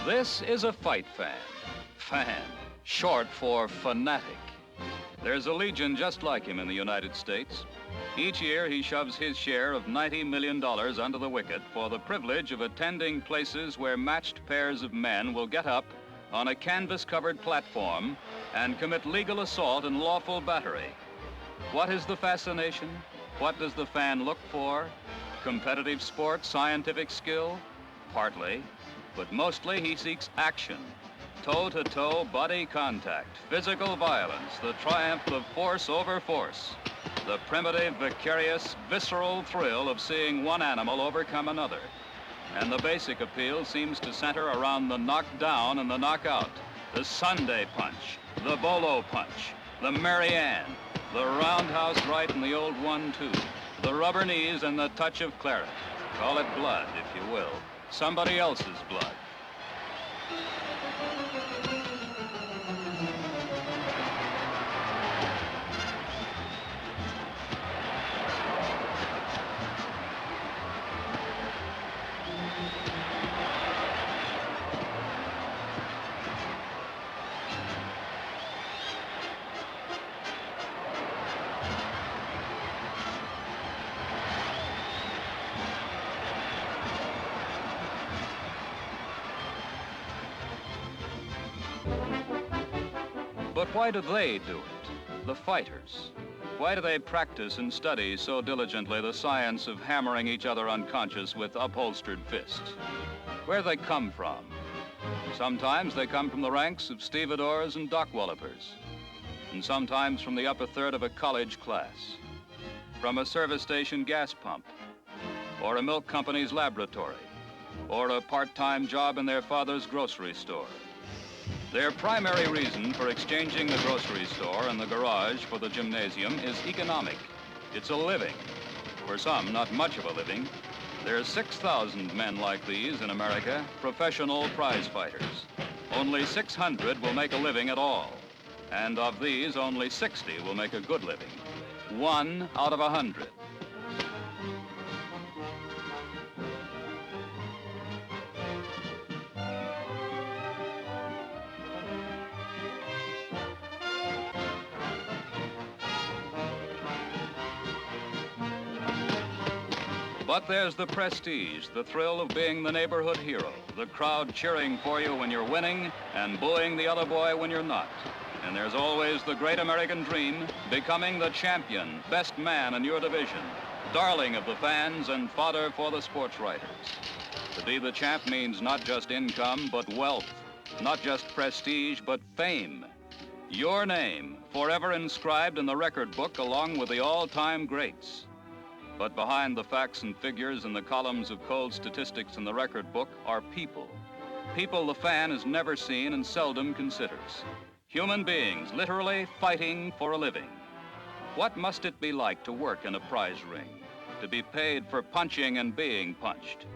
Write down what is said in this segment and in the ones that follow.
This is a fight fan. Fan, short for fanatic. There's a legion just like him in the United States. Each year he shoves his share of $90 million under the wicket for the privilege of attending places where matched pairs of men will get up on a canvas-covered platform and commit legal assault and lawful battery. What is the fascination? What does the fan look for? Competitive sport, scientific skill? Partly, but mostly he seeks action. Toe-to-toe body contact, physical violence, the triumph of force over force, the primitive, vicarious, visceral thrill of seeing one animal overcome another. And the basic appeal seems to center around the knockdown and the knockout, the Sunday punch, the bolo punch, the Marianne, the roundhouse right and the old 1-2, the rubber knees and the touch of claret. Call it blood, if you will, somebody else's blood. But why do they do it, the fighters? Why do they practice and study so diligently the science of hammering each other unconscious with upholstered fists? Where do they come from? Sometimes they come from the ranks of stevedores and dock wallopers, and sometimes from the upper third of a college class, from a service station gas pump, or a milk company's laboratory, or a part-time job in their father's grocery store. Their primary reason for exchanging the grocery store and the garage for the gymnasium is economic. It's a living. For some, not much of a living. There's 6,000 men like these in America, professional prize fighters. Only 600 will make a living at all. And of these, only 60 will make a good living. 1 out of 100. But there's the prestige, the thrill of being the neighborhood hero, the crowd cheering for you when you're winning and booing the other boy when you're not. And there's always the great American dream, becoming the champion, best man in your division, darling of the fans and fodder for the sports writers. To be the champ means not just income, but wealth, not just prestige, but fame. Your name, forever inscribed in the record book along with the all-time greats. But behind the facts and figures in the columns of cold statistics in the record book are people. People the fan has never seen and seldom considers. Human beings literally fighting for a living. What must it be like to work in a prize ring? To be paid for punching and being punched?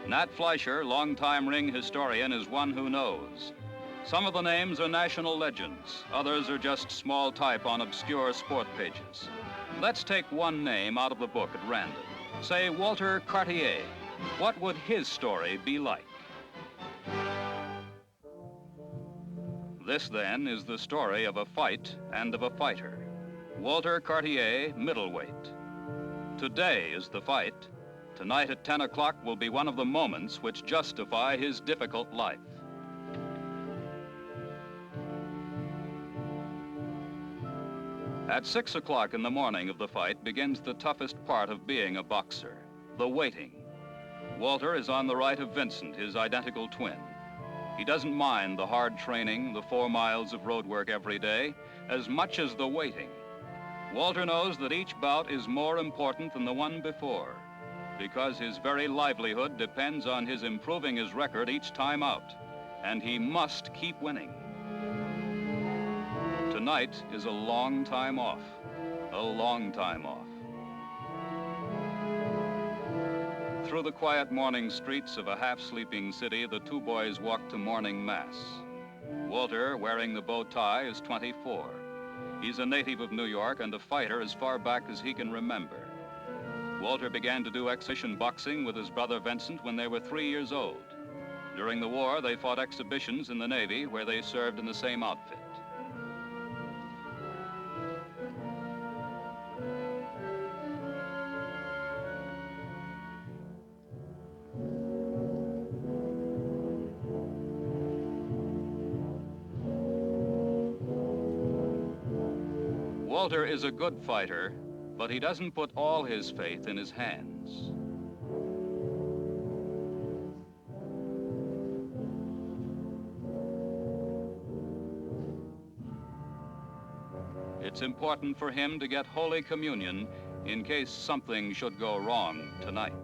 Nat Fleischer, longtime ring historian, is one who knows. Some of the names are national legends. Others are just small type on obscure sport pages. Let's take one name out of the book at random. Say Walter Cartier. What would his story be like? This, then, is the story of a fight and of a fighter. Walter Cartier, middleweight. Today is the fight. Tonight at 10 o'clock will be one of the moments which justify his difficult life. At 6 o'clock in the morning of the fight begins the toughest part of being a boxer, the waiting. Walter is on the right of Vincent, his identical twin. He doesn't mind the hard training, the 4 miles of road work every day, as much as the waiting. Walter knows that each bout is more important than the one before, because his very livelihood depends on his improving his record each time out, and he must keep winning. Tonight is a long time off, a long time off. Through the quiet morning streets of a half-sleeping city, the two boys walk to morning mass. Walter, wearing the bow tie, is 24. He's a native of New York and a fighter as far back as he can remember. Walter began to do exhibition boxing with his brother Vincent when they were 3 years old. During the war, they fought exhibitions in the Navy where they served in the same outfit. Walter is a good fighter, but he doesn't put all his faith in his hands. It's important for him to get Holy Communion in case something should go wrong tonight.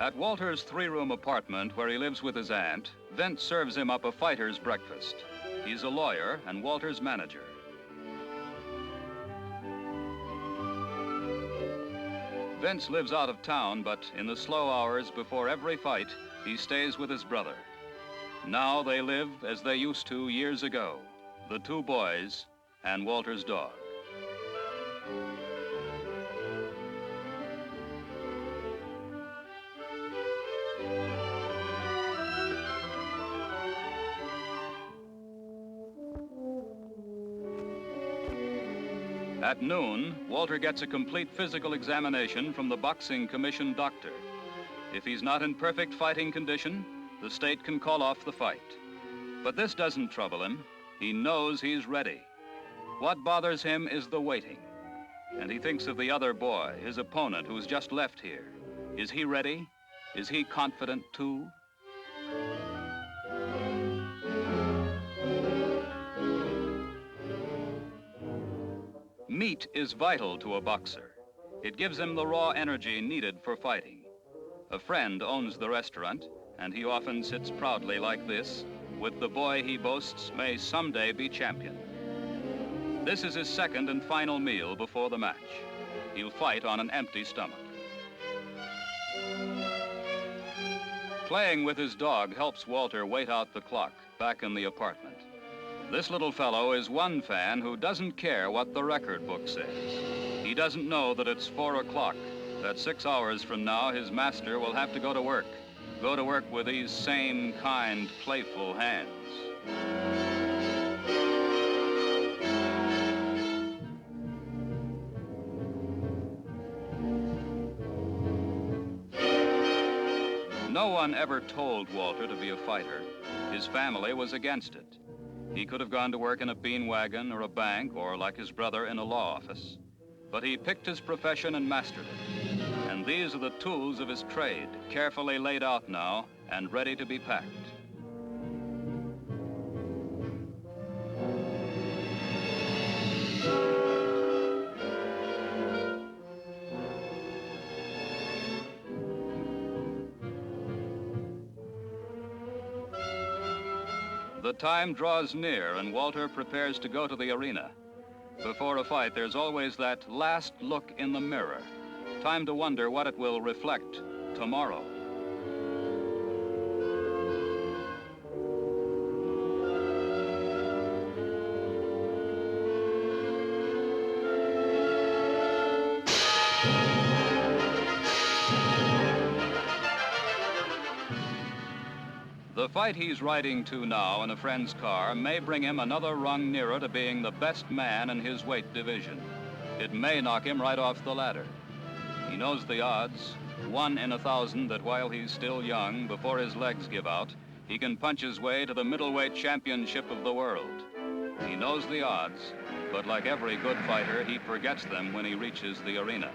At Walter's three-room apartment where he lives with his aunt, Vince serves him up a fighter's breakfast. He's a lawyer and Walter's manager. Vince lives out of town, but in the slow hours before every fight, he stays with his brother. Now they live as they used to years ago, the two boys and Walter's dog. At noon, Walter gets a complete physical examination from the boxing commission doctor. If he's not in perfect fighting condition, the state can call off the fight. But this doesn't trouble him. He knows he's ready. What bothers him is the waiting. And he thinks of the other boy, his opponent, who's just left here. Is he ready? Is he confident too? Meat is vital to a boxer. It gives him the raw energy needed for fighting. A friend owns the restaurant, and he often sits proudly like this, with the boy he boasts may someday be champion. This is his second and final meal before the match. He'll fight on an empty stomach. Playing with his dog helps Walter wait out the clock back in the apartment. This little fellow is one fan who doesn't care what the record book says. He doesn't know that it's 4 o'clock, that 6 hours from now his master will have to go to work with these same kind, playful hands. No one ever told Walter to be a fighter. His family was against it. He could have gone to work in a bean wagon or a bank or, like his brother, in a law office. But he picked his profession and mastered it. And these are the tools of his trade, carefully laid out now and ready to be packed. The time draws near and Walter prepares to go to the arena. Before a fight, there's always that last look in the mirror. Time to wonder what it will reflect tomorrow. The fight he's riding to now in a friend's car may bring him another rung nearer to being the best man in his weight division. It may knock him right off the ladder. He knows the odds, 1 in 1,000 that while he's still young, before his legs give out, he can punch his way to the middleweight championship of the world. He knows the odds, but like every good fighter, he forgets them when he reaches the arena.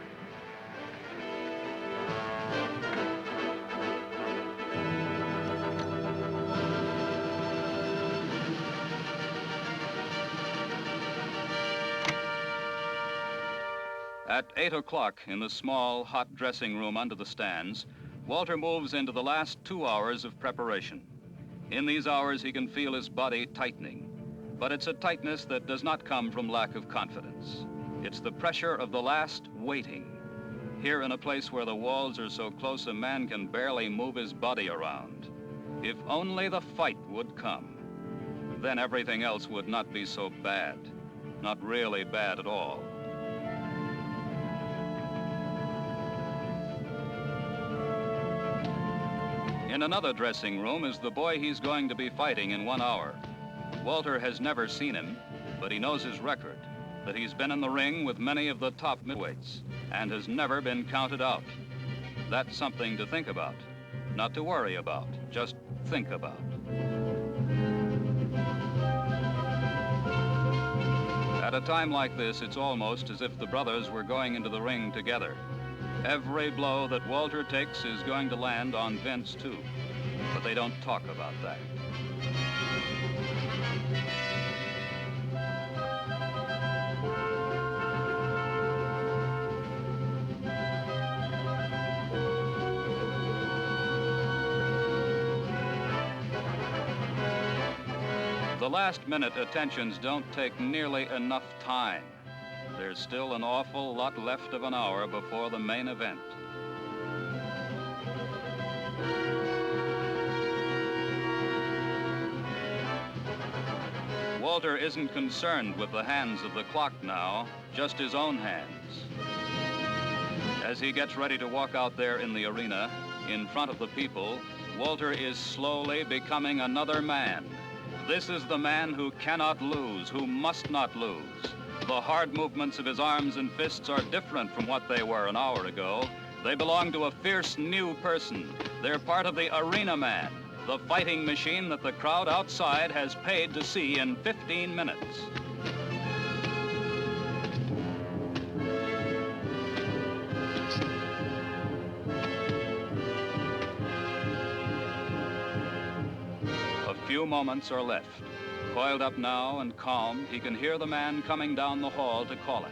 At 8 o'clock in the small, hot dressing room under the stands, Walter moves into the last 2 hours of preparation. In these hours, he can feel his body tightening, but it's a tightness that does not come from lack of confidence. It's the pressure of the last waiting. Here in a place where the walls are so close a man can barely move his body around. If only the fight would come, then everything else would not be so bad. not really bad at all. In another dressing room is the boy he's going to be fighting in 1 hour. Walter has never seen him, but he knows his record, that he's been in the ring with many of the top middleweights and has never been counted out. That's something to think about, not to worry about, just think about. At a time like this, it's almost as if the brothers were going into the ring together. Every blow that Walter takes is going to land on Vince, too, but they don't talk about that. The last-minute attentions don't take nearly enough time. There's still an awful lot left of an hour before the main event. Walter isn't concerned with the hands of the clock now, just his own hands. As he gets ready to walk out there in the arena, in front of the people, Walter is slowly becoming another man. This is the man who cannot lose, who must not lose. The hard movements of his arms and fists are different from what they were an hour ago. They belong to a fierce new person. They're part of the arena man, the fighting machine that the crowd outside has paid to see in 15 minutes. A few moments are left. Coiled up now and calm, he can hear the man coming down the hall to call him.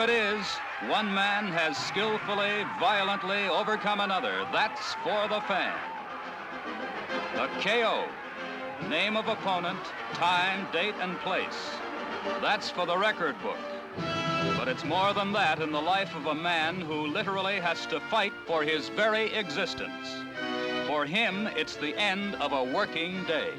it is. One man has skillfully, violently overcome another. That's for the fan. A KO. Name of opponent, time, date, and place. That's for the record book. But it's more than that in the life of a man who literally has to fight for his very existence. For him, it's the end of a working day.